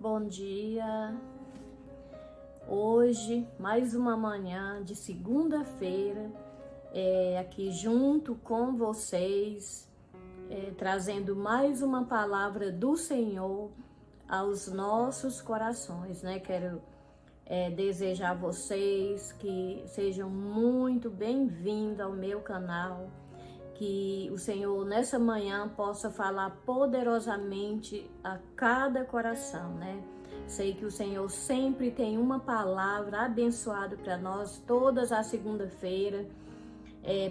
Bom dia. Hoje, mais uma manhã de segunda-feira, aqui junto com vocês, trazendo mais uma palavra do Senhor aos nossos corações, né? Quero desejar a vocês que sejam muito bem-vindos ao meu canal, que o Senhor nessa manhã possa falar poderosamente a cada coração, né? Sei que o Senhor sempre tem uma palavra abençoada para nós todas as segunda-feira,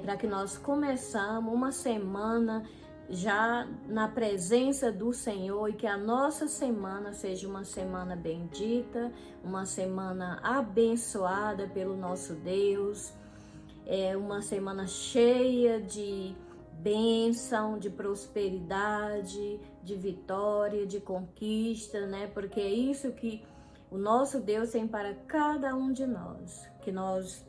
para que nós começamos uma semana já na presença do Senhor e que a nossa semana seja uma semana bendita, uma semana abençoada pelo nosso Deus. Uma semana cheia de bênção, de prosperidade, de vitória, de conquista, né? Porque é isso que o nosso Deus tem para cada um de nós, que nós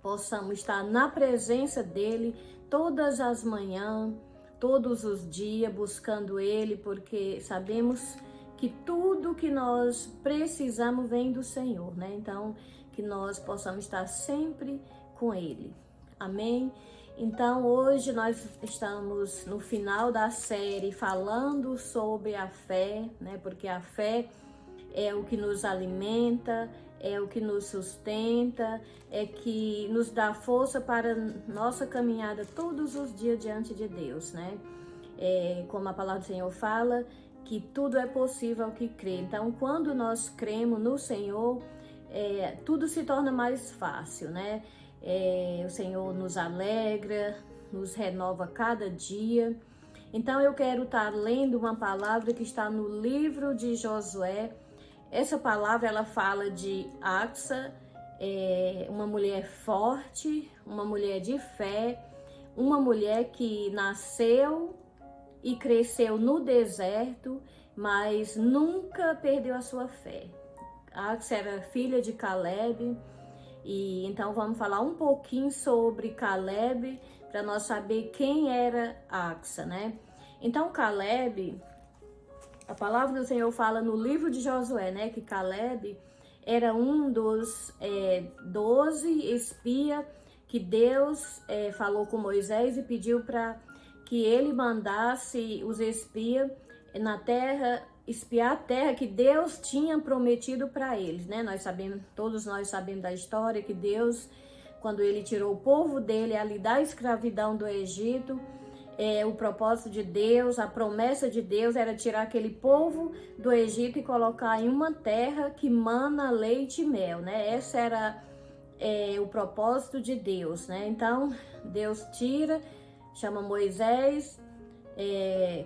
possamos estar na presença dele todas as manhãs, todos os dias, buscando ele, porque sabemos que tudo que nós precisamos vem do Senhor, né? Então, que nós possamos estar sempre com ele. Amém? Então, hoje nós estamos no final da série falando sobre a fé, né? Porque a fé é o que nos alimenta, é o que nos sustenta, é que nos dá força para nossa caminhada todos os dias diante de Deus, né? Como a palavra do Senhor fala, que tudo é possível ao que crê. Então, quando nós cremos no Senhor, tudo se torna mais fácil, né? O Senhor nos alegra, nos renova cada dia. Então, eu quero estar lendo uma palavra que está no livro de Josué. Essa palavra, ela fala de Axa, uma mulher forte, uma mulher de fé, uma mulher que nasceu e cresceu no deserto, mas nunca perdeu a sua fé. Axa era filha de Caleb, e então vamos falar um pouquinho sobre Caleb, para nós saber quem era Axa, né? Então Caleb, a palavra do Senhor fala no livro de Josué, né? Que Caleb era um dos 12 espias que Deus falou com Moisés e pediu para que ele mandasse os espias na terra, espiar a terra que Deus tinha prometido para eles, né? Todos nós sabemos da história que Deus, quando ele tirou o povo dele ali da escravidão do Egito, o propósito de Deus, a promessa de Deus era tirar aquele povo do Egito e colocar em uma terra que mana leite e mel, né? Esse era o propósito de Deus, né? Então, Deus chama Moisés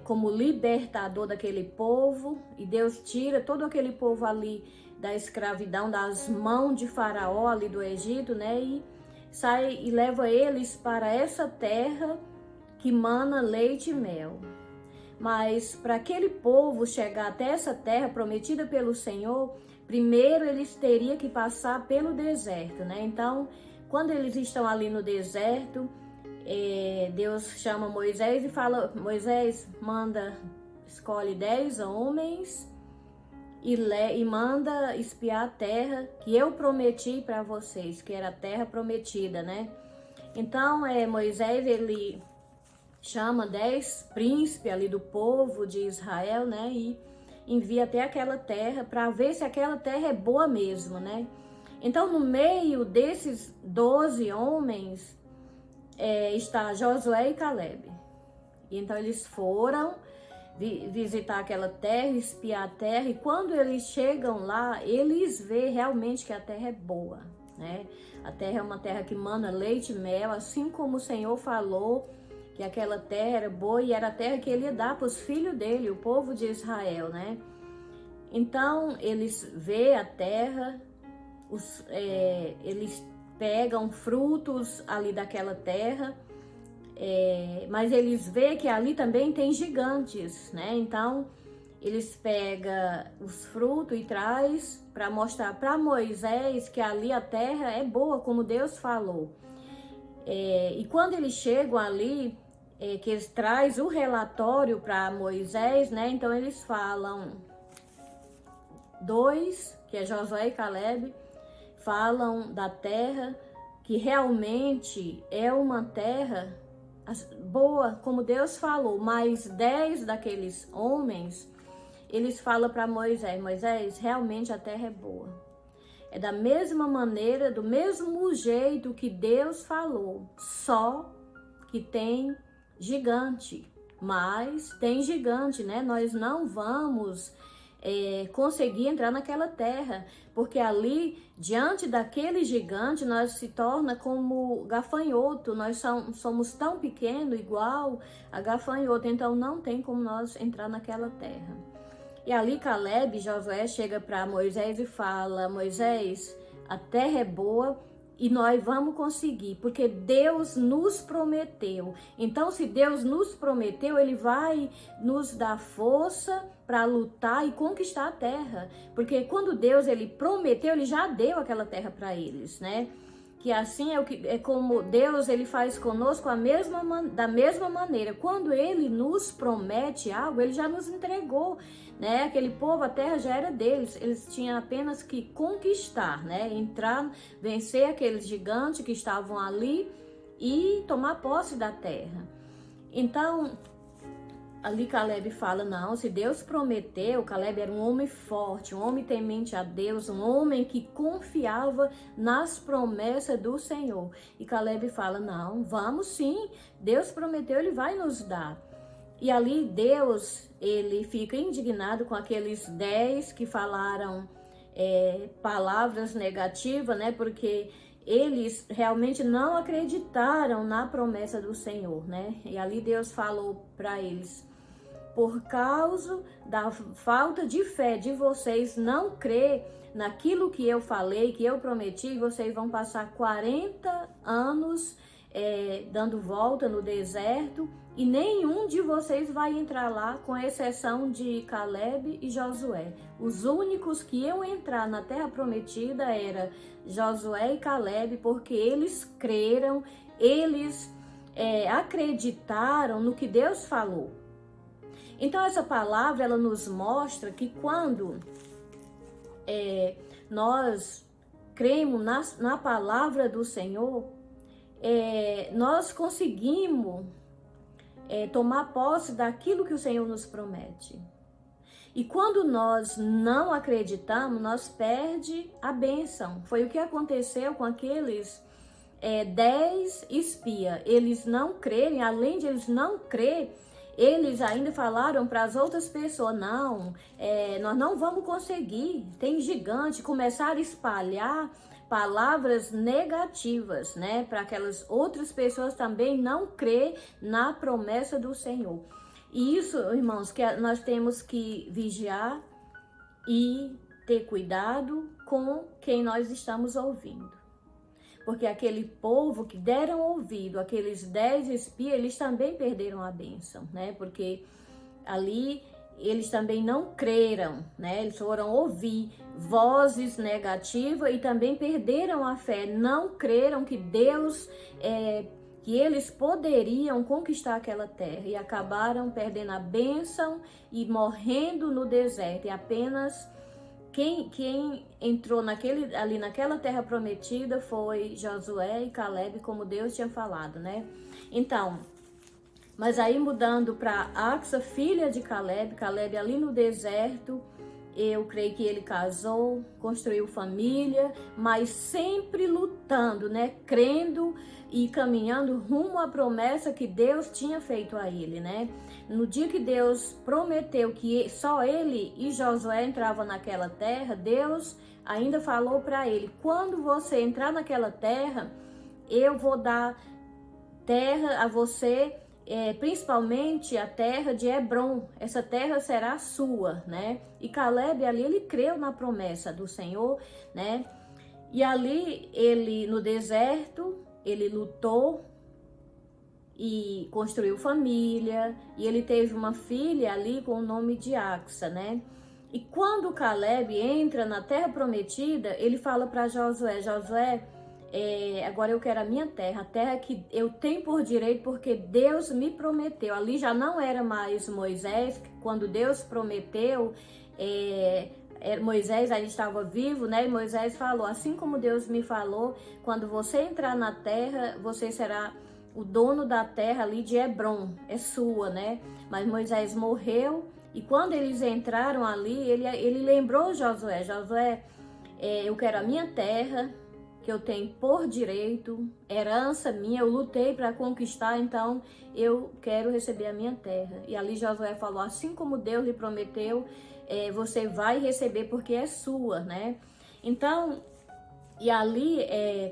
como libertador daquele povo, e Deus tira todo aquele povo ali da escravidão, das mãos de Faraó ali do Egito, né? E sai e leva eles para essa terra que mana leite e mel. Mas para aquele povo chegar até essa terra prometida pelo Senhor, primeiro eles teriam que passar pelo deserto, né? Então, quando eles estão ali no deserto, Deus chama Moisés e fala: Moisés, escolhe 10 homens e manda espiar a terra que eu prometi para vocês, que era a terra prometida, né? Então, Moisés, ele chama 10 príncipes ali do povo de Israel, né? E envia até aquela terra para ver se aquela terra é boa mesmo, né? Então, no meio desses 12 homens, está Josué e Caleb. E então eles foram visitar aquela terra, espiar a terra, e quando eles chegam lá, eles veem realmente que a terra é boa, né? A terra é uma terra que mana leite e mel, assim como o Senhor falou que aquela terra era boa, e era a terra que ele ia dar para os filhos dele, o povo de Israel, né? Então eles veem a terra, eles pegam frutos ali daquela terra, mas eles veem que ali também tem gigantes, né? Então eles pegam os frutos e traz para mostrar para Moisés que ali a terra é boa, como Deus falou. E quando eles chegam ali, que eles trazem o relatório para Moisés, né? Então eles falam: dois, que é Josué e Caleb, falam da terra, que realmente é uma terra boa, como Deus falou, mas 10 daqueles homens, eles falam para Moisés: Moisés, realmente a terra é boa. É da mesma maneira, do mesmo jeito que Deus falou, só que tem gigante, mas tem gigante, né? Nós não vamos conseguir entrar naquela terra, porque ali, diante daquele gigante, nós se torna como gafanhoto, nós somos tão pequenos, igual a gafanhoto, então não tem como nós entrar naquela terra. E ali Caleb e Josué chega para Moisés e fala: Moisés, a terra é boa e nós vamos conseguir, porque Deus nos prometeu. Então, se Deus nos prometeu, Ele vai nos dar força para lutar e conquistar a terra. Porque quando Deus Ele prometeu, Ele já deu aquela terra para eles, né? Que assim é como Deus Ele faz conosco da mesma maneira. Quando Ele nos promete algo, Ele já nos entregou, né? Aquele povo, a terra já era deles, eles tinham apenas que conquistar, né? Entrar, vencer aqueles gigantes que estavam ali e tomar posse da terra. Então, ali Caleb fala: não, se Deus prometeu, Caleb era um homem forte, um homem temente a Deus, um homem que confiava nas promessas do Senhor. E Caleb fala: não, vamos sim, Deus prometeu, Ele vai nos dar. E ali Deus, Ele fica indignado com aqueles 10 que falaram palavras negativas, né? Porque eles realmente não acreditaram na promessa do Senhor, né? E ali Deus falou para eles: por causa da falta de fé de vocês não crer naquilo que eu falei, que eu prometi, vocês vão passar 40 anos dando volta no deserto e nenhum de vocês vai entrar lá, com exceção de Caleb e Josué. Os únicos que iam entrar na terra prometida era Josué e Caleb, porque eles creram, eles acreditaram no que Deus falou. Então essa palavra, ela nos mostra que quando nós cremos na palavra do Senhor, nós conseguimos tomar posse daquilo que o Senhor nos promete. E quando nós não acreditamos, nós perdemos a bênção. Foi o que aconteceu com aqueles 10 espias. Eles não crerem, além de eles não crer, eles ainda falaram para as outras pessoas: não, nós não vamos conseguir, tem gigante. Começaram a espalhar palavras negativas, né? Para aquelas outras pessoas também não crer na promessa do Senhor. E isso, irmãos, que nós temos que vigiar e ter cuidado com quem nós estamos ouvindo. Porque aquele povo que deram ouvido, aqueles 10 espias, eles também perderam a bênção, né? Porque ali eles também não creram, né? Eles foram ouvir vozes negativas e também perderam a fé. Não creram que Deus, que eles poderiam conquistar aquela terra e acabaram perdendo a bênção e morrendo no deserto. E apenas quem entrou ali naquela terra prometida foi Josué e Caleb, como Deus tinha falado, né? Então, mas aí mudando para Axa, filha de Caleb, Caleb ali no deserto, eu creio que ele casou, construiu família, mas sempre lutando, né? Crendo e caminhando rumo à promessa que Deus tinha feito a ele, né? No dia que Deus prometeu que só ele e Josué entravam naquela terra, Deus ainda falou para ele: quando você entrar naquela terra, eu vou dar terra a você, principalmente a terra de Hebron. Essa terra será sua, né? E Caleb ali, ele creu na promessa do Senhor, né? E ali ele no deserto, ele lutou e construiu família, e ele teve uma filha ali com o nome de Axa, né? E quando Caleb entra na terra prometida, ele fala para Josué: Josué, agora eu quero a minha terra, a terra que eu tenho por direito, porque Deus me prometeu. Ali já não era mais Moisés, quando Deus prometeu Moisés ainda estava vivo, né? E Moisés falou, assim como Deus me falou, quando você entrar na terra, você será o dono da terra ali de Hebron, é sua, né? Mas Moisés morreu e quando eles entraram ali, ele lembrou Josué, eu quero a minha terra, que eu tenho por direito, herança minha, eu lutei para conquistar, então eu quero receber a minha terra. E ali Josué falou, assim como Deus lhe prometeu, você vai receber porque é sua, né? Então, e ali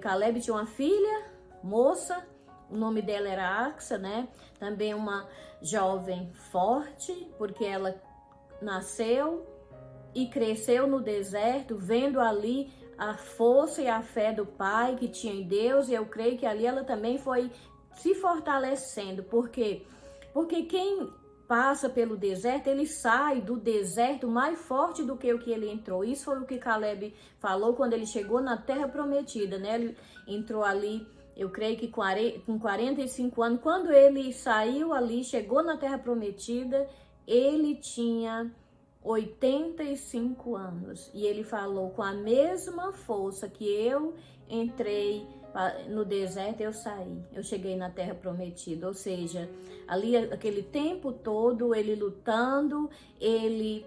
Caleb tinha uma filha, moça, o nome dela era Axa, né? Também uma jovem forte, porque ela nasceu e cresceu no deserto, vendo ali a força e a fé do pai que tinha em Deus, e eu creio que ali ela também foi se fortalecendo, porque quem passa pelo deserto, ele sai do deserto mais forte do que o que ele entrou. Isso foi o que Caleb falou quando ele chegou na terra prometida, né? Ele entrou ali, eu creio que com 45 anos, quando ele saiu ali, chegou na terra prometida, ele tinha 85 anos, e ele falou, com a mesma força que eu entrei no deserto, eu saí, eu cheguei na terra prometida. Ou seja, ali aquele tempo todo, ele lutando, ele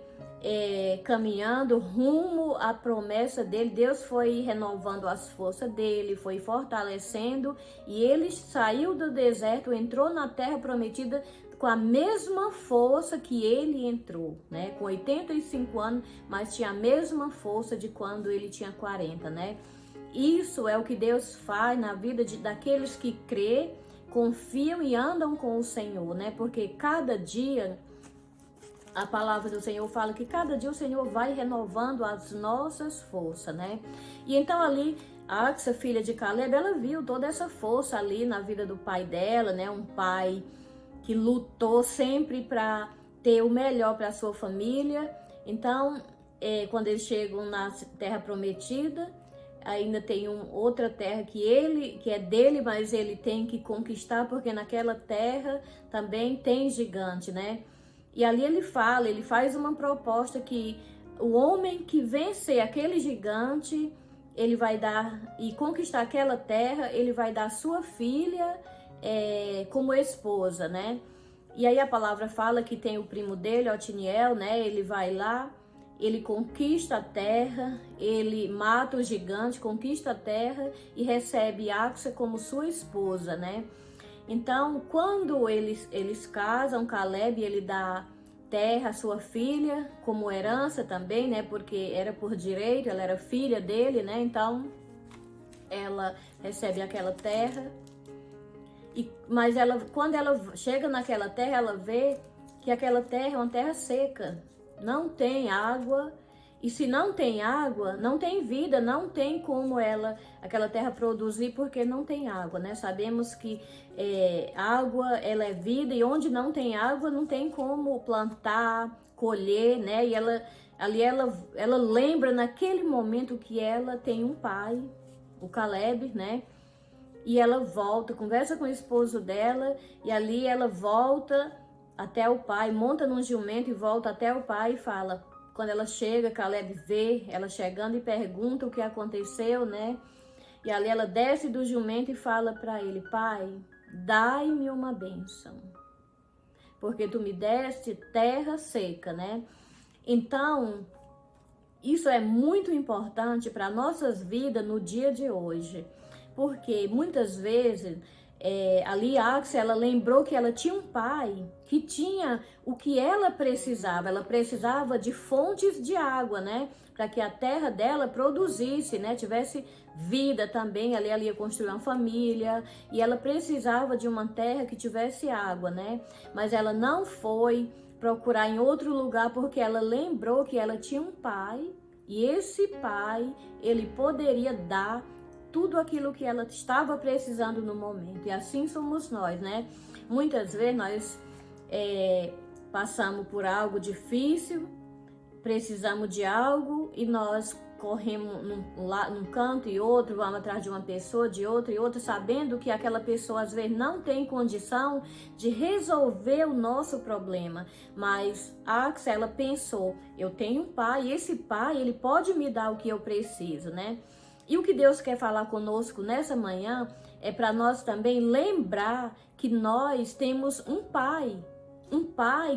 caminhando rumo à promessa dele, Deus foi renovando as forças dele, foi fortalecendo, e ele saiu do deserto, entrou na terra prometida com a mesma força que ele entrou, né? Com 85 anos, mas tinha a mesma força de quando ele tinha 40, né? Isso é o que Deus faz na vida daqueles que crê, confiam e andam com o Senhor, né? Porque cada dia, a palavra do Senhor fala que cada dia o Senhor vai renovando as nossas forças, né? E então ali, a Axa, filha de Caleb, ela viu toda essa força ali na vida do pai dela, né? Um pai que lutou sempre para ter o melhor para a sua família. Então, quando eles chegam na terra prometida, ainda tem outra terra que é dele, mas ele tem que conquistar, porque naquela terra também tem gigante, né? E ali ele faz uma proposta que o homem que vencer aquele gigante, ele vai dar, e conquistar aquela terra, ele vai dar sua filha como esposa, né? E aí a palavra fala que tem o primo dele, Otiniel, né? Ele vai lá, ele conquista a terra, ele mata o gigante, conquista a terra e recebe Axa como sua esposa, né? Então, quando eles casam, Caleb, ele dá terra à sua filha como herança também, né? Porque era por direito, ela era filha dele, né? Então, ela recebe aquela terra. Mas quando ela chega naquela terra, ela vê que aquela terra é uma terra seca, não tem água, e se não tem água, não tem vida, não tem como aquela terra produzir, porque não tem água, né? Sabemos que água, ela é vida, e onde não tem água, não tem como plantar, colher, né? E ela lembra naquele momento que ela tem um pai, o Caleb, né? E ela volta, conversa com o esposo dela, e ali ela volta até o pai, monta num jumento e volta até o pai e fala. Quando ela chega, Caleb vê ela chegando e pergunta o que aconteceu, né? E ali ela desce do jumento e fala para ele, pai, dai-me uma bênção, porque tu me deste terra seca, né? Então, isso é muito importante para nossas vidas no dia de hoje. Porque muitas vezes ali a Axa, ela lembrou que ela tinha um pai que tinha o que ela precisava de fontes de água, né? Para que a terra dela produzisse, né? Tivesse vida também, ali ela ia construir uma família, e ela precisava de uma terra que tivesse água, né? Mas ela não foi procurar em outro lugar, porque ela lembrou que ela tinha um pai, e esse pai, ele poderia dar tudo aquilo que ela estava precisando no momento. E assim somos nós, né? Muitas vezes nós passamos por algo difícil, precisamos de algo e nós corremos num canto e outro, vamos atrás de uma pessoa, de outra e outra, sabendo que aquela pessoa às vezes não tem condição de resolver o nosso problema. Mas a Axel, ela pensou, eu tenho um pai, e esse pai, ele pode me dar o que eu preciso, né? E o que Deus quer falar conosco nessa manhã é para nós também lembrar que nós temos um pai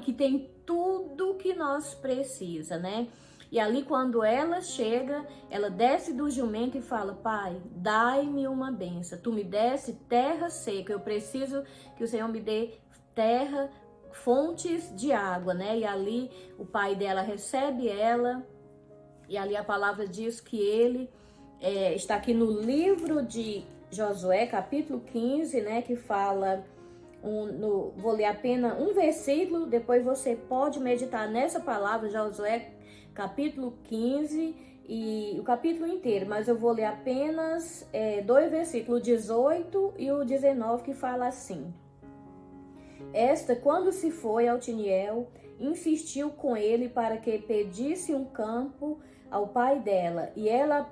que tem tudo que nós precisa, né? E ali quando ela chega, ela desce do jumento e fala, pai, dai-me uma benção, tu me desse terra seca, eu preciso que o Senhor me dê terra, fontes de água, né? E ali o pai dela recebe ela, e ali a palavra diz que ele está aqui no livro de Josué, capítulo 15, né? Que fala... vou ler apenas um versículo, depois você pode meditar nessa palavra, Josué, capítulo 15, e o capítulo inteiro, mas eu vou ler apenas 2 versículos, o 18 e o 19, que fala assim: Esta, quando se foi a Otiniel, insistiu com ele para que pedisse um campo ao pai dela, e ela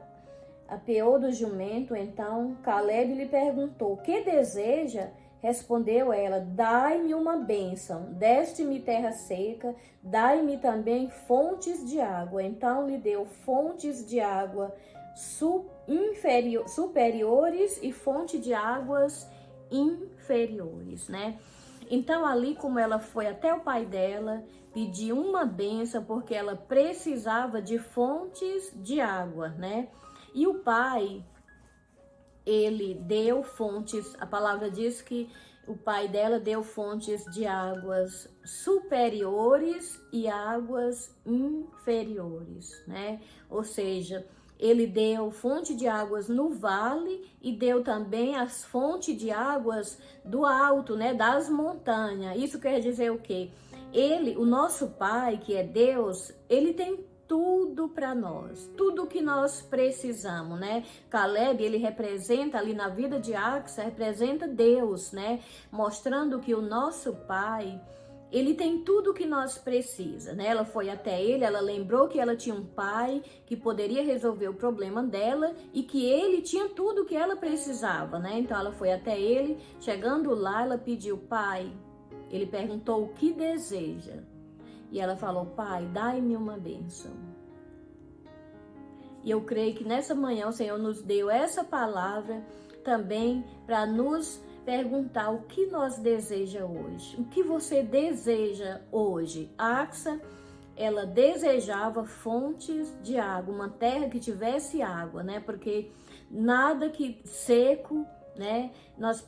apeou do jumento. Então Caleb lhe perguntou, que deseja? Respondeu ela, dai-me uma bênção, deste-me terra seca, dai-me também fontes de água. Então lhe deu fontes de água superiores e fonte de águas inferiores, né? Então ali, como ela foi até o pai dela, pediu uma bênção, porque ela precisava de fontes de água, né? E o pai... ele deu fontes, a palavra diz que o pai dela deu fontes de águas superiores e águas inferiores, né? Ou seja, ele deu fonte de águas no vale e deu também as fontes de águas do alto, né? Das montanhas. Isso quer dizer o quê? Ele, o nosso pai, que é Deus, ele tem tudo para nós, tudo que nós precisamos, né? Caleb, ele representa ali na vida de Axel, representa Deus, né? Mostrando que o nosso pai, ele tem tudo que nós precisamos, né? Ela foi até ele, ela lembrou que ela tinha um pai que poderia resolver o problema dela e que ele tinha tudo que ela precisava, né? Então ela foi até ele, chegando lá, ela pediu, pai, ele perguntou o que deseja. E ela falou, pai, dai-me uma bênção. E eu creio que nessa manhã o Senhor nos deu essa palavra também para nos perguntar o que nós deseja hoje. O que você deseja hoje? Axel, ela desejava fontes de água, uma terra que tivesse água, né? Porque nada que seco, né? Nós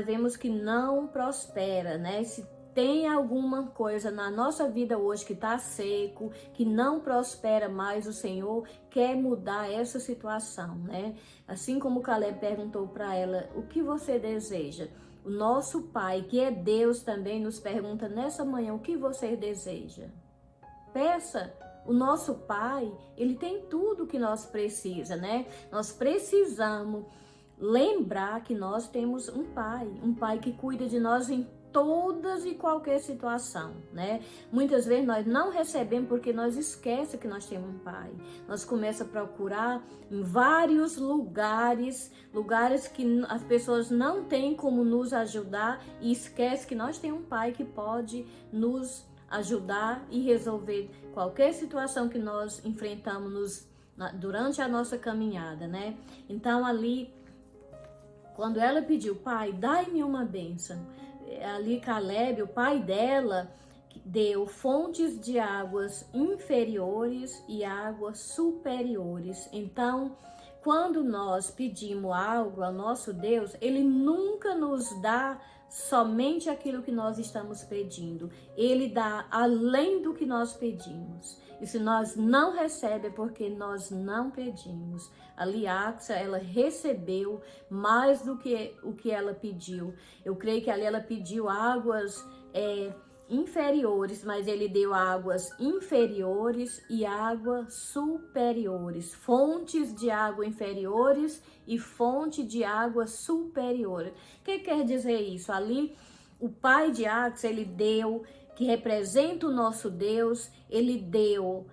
vemos que não prospera, né? Se tem alguma coisa na nossa vida hoje que está seco, que não prospera mais, o Senhor quer mudar essa situação, né? Assim como Caleb perguntou para ela, o que você deseja? O nosso Pai, que é Deus, também nos pergunta nessa manhã, o que você deseja? Peça. O nosso Pai, ele tem tudo que nós precisamos, né? Nós precisamos lembrar que nós temos um Pai que cuida de nós em todas e qualquer situação, né? Muitas vezes nós não recebemos porque nós esquecemos que nós temos um pai. Nós começamos a procurar em vários lugares que as pessoas não têm como nos ajudar e esquece que nós temos um pai que pode nos ajudar e resolver qualquer situação que nós enfrentamos durante a nossa caminhada, né? Então ali, quando ela pediu, pai, dai-me uma bênção, ali Caleb, o pai dela, deu fontes de águas inferiores e águas superiores. Então, quando nós pedimos algo ao nosso Deus, ele nunca nos dá somente aquilo que nós estamos pedindo. Ele dá além do que nós pedimos. E se nós não recebemos, é porque nós não pedimos. Ali Axel, ela recebeu mais do que o que ela pediu. Eu creio que ali ela pediu águas inferiores, mas ele deu águas inferiores e águas superiores, fontes de água inferiores e fonte de água superior. O que quer dizer isso? Ali o pai de Axel, ele deu, que representa o nosso Deus, ele deu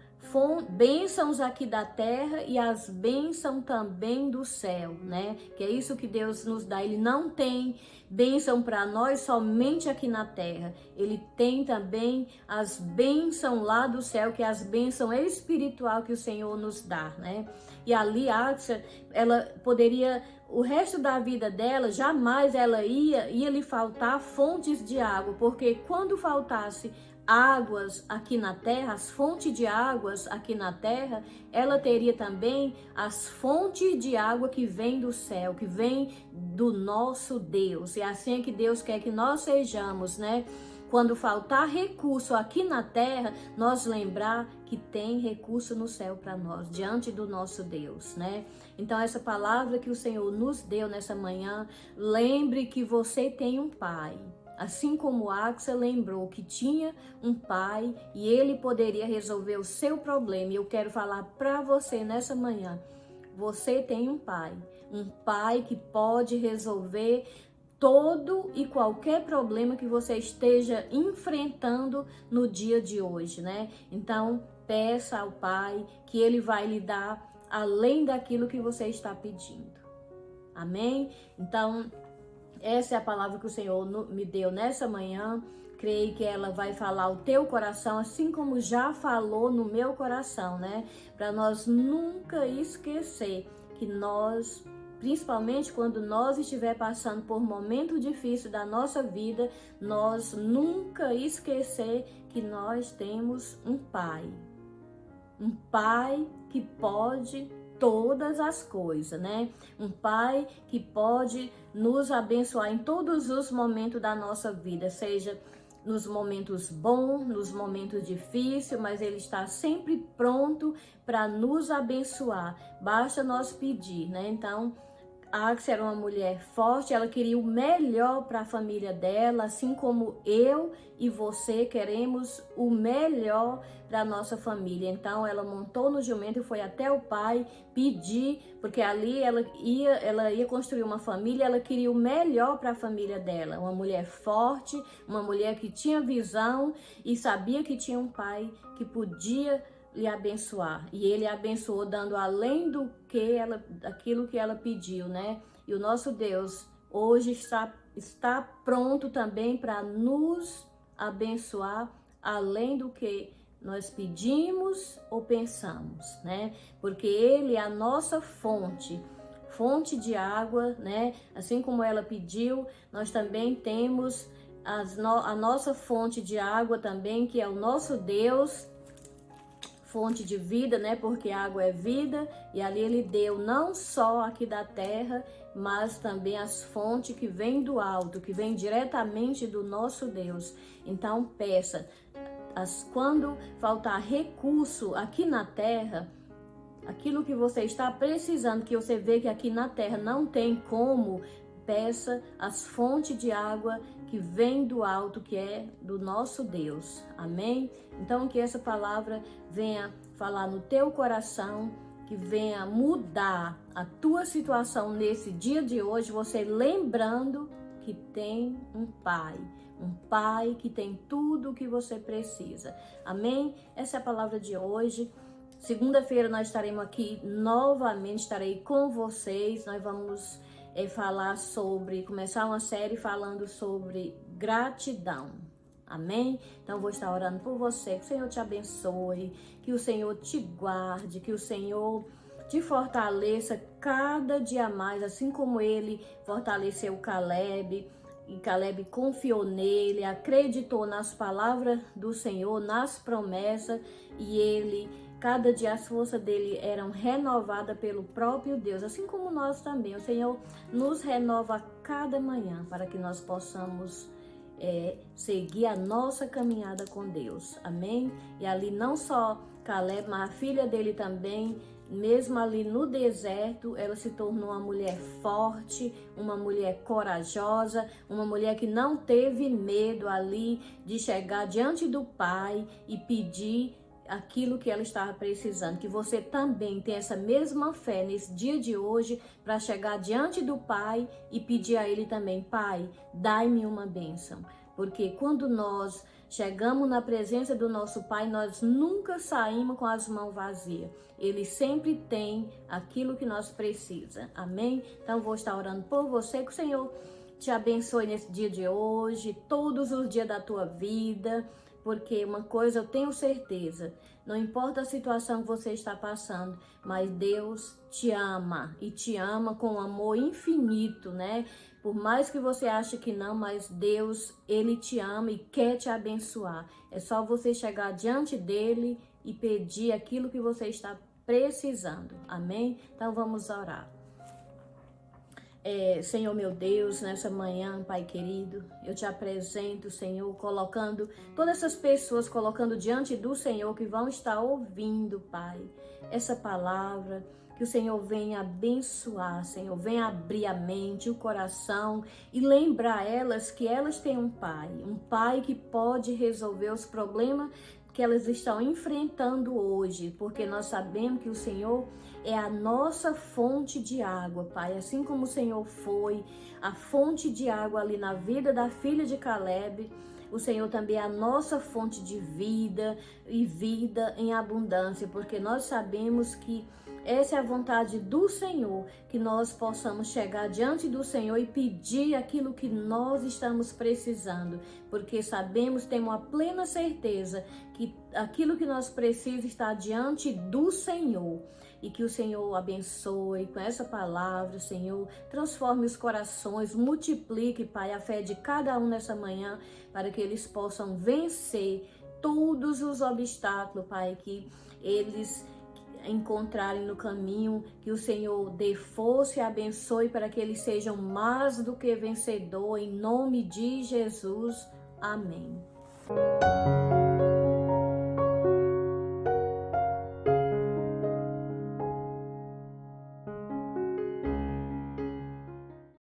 bênçãos aqui da terra e as bênçãos também do céu, né? Que é isso que Deus nos dá. Ele não tem bênção para nós somente aqui na terra. Ele tem também as bênçãos lá do céu, que é as bênçãos espiritual que o Senhor nos dá, né? E ali, Axia, ela poderia, o resto da vida dela, jamais ela ia lhe faltar fontes de água, porque quando faltasse águas aqui na terra, as fontes de águas aqui na terra, ela teria também as fontes de água que vem do céu, que vem do nosso Deus. E assim é que Deus quer que nós sejamos, né? Quando faltar recurso aqui na terra, nós lembrar que tem recurso no céu para nós, diante do nosso Deus, né? Então, essa palavra que o Senhor nos deu nessa manhã, lembre que você tem um Pai. Assim como Axia lembrou que tinha um pai e ele poderia resolver o seu problema. E eu quero falar para você nessa manhã, você tem um pai que pode resolver todo e qualquer problema que você esteja enfrentando no dia de hoje, né? Então, peça ao Pai que ele vai lhe dar além daquilo que você está pedindo. Amém? Então, essa é a palavra que o Senhor me deu nessa manhã. Creio que ela vai falar ao teu coração, assim como já falou no meu coração, né? Para nós nunca esquecer que nós, principalmente quando nós estiver passando por momentos difíceis da nossa vida, nós nunca esquecer que nós temos um Pai que pode todas as coisas, né? Um Pai que pode nos abençoar em todos os momentos da nossa vida, seja nos momentos bons, nos momentos difíceis, mas Ele está sempre pronto para nos abençoar. Basta nós pedir, né? Então, a Axia era uma mulher forte, ela queria o melhor para a família dela, assim como eu e você queremos o melhor para a nossa família. Então ela montou no jumento e foi até o pai pedir, porque ali ela ia construir uma família, ela queria o melhor para a família dela. Uma mulher forte, uma mulher que tinha visão e sabia que tinha um pai que podia lhe abençoar, e ele abençoou dando além daquilo que ela pediu, né? E o nosso Deus hoje está pronto também para nos abençoar além do que nós pedimos ou pensamos, né? Porque ele é a nossa fonte de água, né? Assim como ela pediu, nós também temos a nossa fonte de água também, que é o nosso Deus, fonte de vida, né? Porque a água é vida, e ali ele deu não só aqui da terra, mas também as fontes que vêm do alto, que vêm diretamente do nosso Deus. Então peça, quando faltar recurso aqui na terra, aquilo que você está precisando, que você vê que aqui na terra não tem como, peça as fontes de água que vem do alto, que é do nosso Deus. Amém? Então que essa palavra venha falar no teu coração, que venha mudar a tua situação nesse dia de hoje, você lembrando que tem um pai que tem tudo o que você precisa. Amém? Essa é a palavra de hoje. Segunda-feira nós estaremos aqui novamente, estarei com vocês. Nós vamos começar uma série falando sobre gratidão. Amém? Então vou estar orando por você, que o Senhor te abençoe, que o Senhor te guarde, que o Senhor te fortaleça cada dia mais, assim como ele fortaleceu Caleb, e Caleb confiou nele, acreditou nas palavras do Senhor, nas promessas, e ele, cada dia as forças dele eram renovadas pelo próprio Deus, assim como nós também. O Senhor nos renova a cada manhã para que nós possamos seguir a nossa caminhada com Deus. Amém? E ali não só Caleb, mas a filha dele também, mesmo ali no deserto, ela se tornou uma mulher forte, uma mulher corajosa, uma mulher que não teve medo ali de chegar diante do Pai e pedir aquilo que ela estava precisando. Que você também tenha essa mesma fé nesse dia de hoje para chegar diante do Pai e pedir a Ele também: Pai, dai-me uma bênção. porque quando nós chegamos na presença do nosso Pai, nós nunca saímos com as mãos vazias. Ele sempre tem aquilo que nós precisamos. Amém? Então, vou estar orando por você, que o Senhor te abençoe nesse dia de hoje, todos os dias da tua vida, porque uma coisa eu tenho certeza, não importa a situação que você está passando, mas Deus te ama e te ama com um amor infinito, né? Por mais que você ache que não, mas Deus, Ele te ama e quer te abençoar. É só você chegar diante dEle e pedir aquilo que você está precisando. Amém? Então vamos orar. Senhor meu Deus, nessa manhã, Pai querido, eu te apresento, Senhor, colocando todas essas pessoas, colocando diante do Senhor que vão estar ouvindo, Pai, essa palavra, que o Senhor venha abençoar, Senhor, venha abrir a mente, o coração e lembrar elas que elas têm um Pai que pode resolver os problemas que elas estão enfrentando hoje, porque nós sabemos que o Senhor é a nossa fonte de água, Pai. Assim como o Senhor foi a fonte de água ali na vida da filha de Caleb, o Senhor também é a nossa fonte de vida e vida em abundância, porque nós sabemos que essa é a vontade do Senhor, que nós possamos chegar diante do Senhor e pedir aquilo que nós estamos precisando, porque sabemos, temos a plena certeza que aquilo que nós precisamos está diante do Senhor. E que o Senhor abençoe com essa palavra, Senhor, transforme os corações, multiplique, Pai, a fé de cada um nessa manhã, para que eles possam vencer todos os obstáculos, Pai, que eles encontrarem no caminho, que o Senhor dê força e abençoe para que eles sejam mais do que vencedor, em nome de Jesus. Amém.